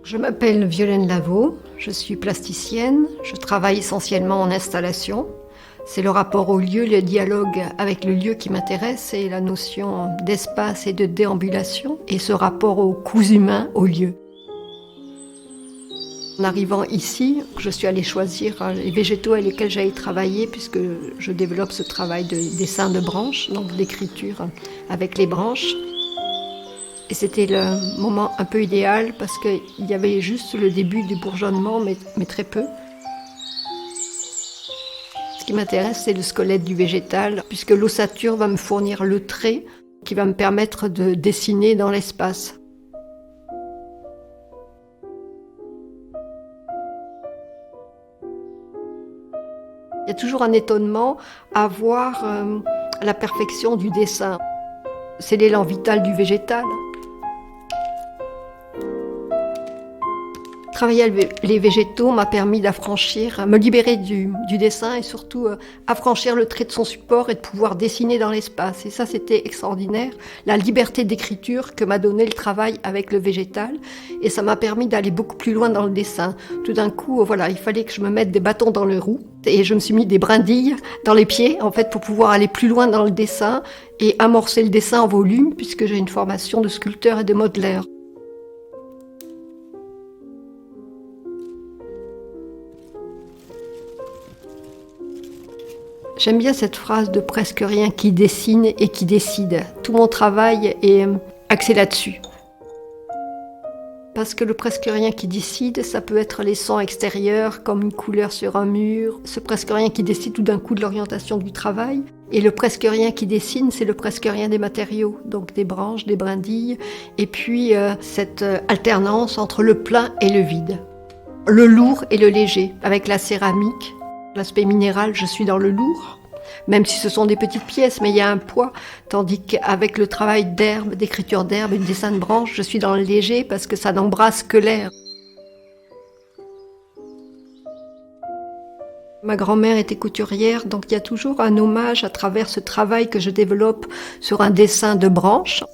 Je m'appelle Violaine Lavaux, je suis plasticienne, je travaille essentiellement en installation. C'est le rapport au lieu, le dialogue avec le lieu qui m'intéresse et la notion d'espace et de déambulation et ce rapport aux coûts humains au lieu. En arrivant ici, je suis allée choisir les végétaux avec lesquels j'allais travailler puisque je développe ce travail de dessin de branches, donc d'écriture avec les branches. Et c'était le moment un peu idéal parce qu'il y avait juste le début du bourgeonnement, mais très peu. Ce qui m'intéresse, c'est le squelette du végétal, puisque l'ossature va me fournir le trait qui va me permettre de dessiner dans l'espace. Il y a toujours un étonnement à voir la perfection du dessin. C'est l'élan vital du végétal. Travailler avec les végétaux m'a permis d'affranchir, me libérer du dessin et surtout affranchir le trait de son support et de pouvoir dessiner dans l'espace. Et ça, c'était extraordinaire, la liberté d'écriture que m'a donné le travail avec le végétal. Et ça m'a permis d'aller beaucoup plus loin dans le dessin. Tout d'un coup, voilà, il fallait que je me mette des bâtons dans les roues. Et je me suis mis des brindilles dans les pieds, en fait, pour pouvoir aller plus loin dans le dessin et amorcer le dessin en volume, puisque j'ai une formation de sculpteur et de modeleur. J'aime bien cette phrase de presque rien qui dessine et qui décide. Tout mon travail est axé là-dessus. Parce que le presque rien qui décide, ça peut être les sons extérieurs, comme une couleur sur un mur. Ce presque rien qui décide tout d'un coup de l'orientation du travail. Et le presque rien qui dessine, c'est le presque rien des matériaux. Donc des branches, des brindilles. Et puis cette alternance entre le plein et le vide. Le lourd et le léger, avec la céramique. L'aspect minéral, je suis dans le lourd, même si ce sont des petites pièces, mais il y a un poids, tandis qu'avec le travail d'herbe, d'écriture d'herbe et de dessin de branche, je suis dans le léger parce que ça n'embrasse que l'air. Ma grand-mère était couturière, donc il y a toujours un hommage à travers ce travail que je développe sur un dessin de branche.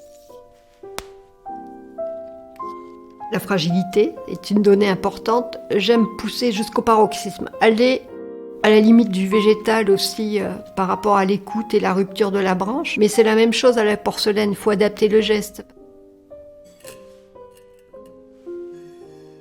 La fragilité est une donnée importante. J'aime pousser jusqu'au paroxysme, aller à la limite du végétal aussi par rapport à l'écoute et la rupture de la branche. Mais c'est la même chose à la porcelaine, il faut adapter le geste.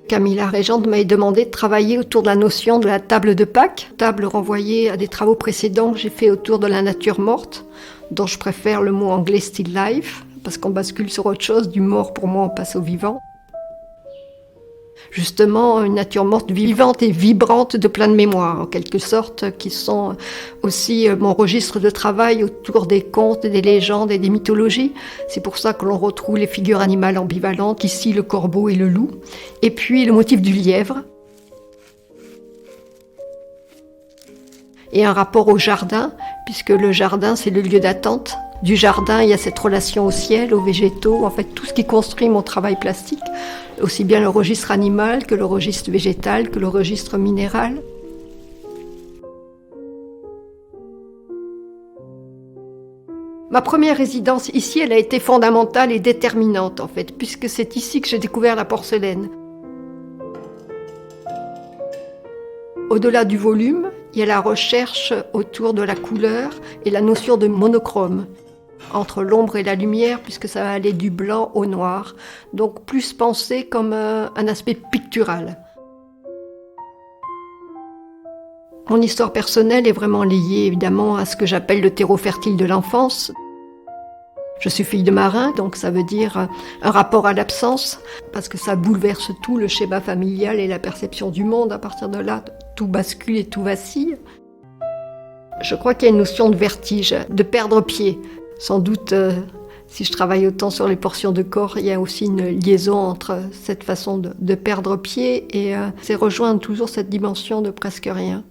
Camilla Régente m'avait demandé de travailler autour de la notion de la table de Pâques, table renvoyée à des travaux précédents que j'ai fait autour de la nature morte, dont je préfère le mot anglais still life, parce qu'on bascule sur autre chose, du mort pour moi on passe au vivant. Justement, une nature morte vivante et vibrante de plein de mémoires, en quelque sorte, qui sont aussi mon registre de travail autour des contes, des légendes et des mythologies. C'est pour ça que l'on retrouve les figures animales ambivalentes, ici le corbeau et le loup, et puis le motif du lièvre. Et un rapport au jardin, puisque le jardin, c'est le lieu d'attente. Du jardin, il y a cette relation au ciel, aux végétaux, en fait tout ce qui construit mon travail plastique, aussi bien le registre animal que le registre végétal, que le registre minéral. Ma première résidence ici, elle a été fondamentale et déterminante en fait, puisque c'est ici que j'ai découvert la porcelaine. Au-delà du volume, il y a la recherche autour de la couleur et la notion de monochrome, entre l'ombre et la lumière, puisque ça va aller du blanc au noir, donc plus pensé comme un aspect pictural. Mon histoire personnelle est vraiment liée évidemment à ce que j'appelle le terreau fertile de l'enfance. Je suis fille de marin, donc ça veut dire un rapport à l'absence, parce que ça bouleverse tout le schéma familial et la perception du monde. À partir de là, tout bascule et tout vacille. Je crois qu'il y a une notion de vertige, de perdre pied. Sans doute, si je travaille autant sur les portions de corps, il y a aussi une liaison entre cette façon de perdre pied et c'est rejoindre toujours cette dimension de presque rien.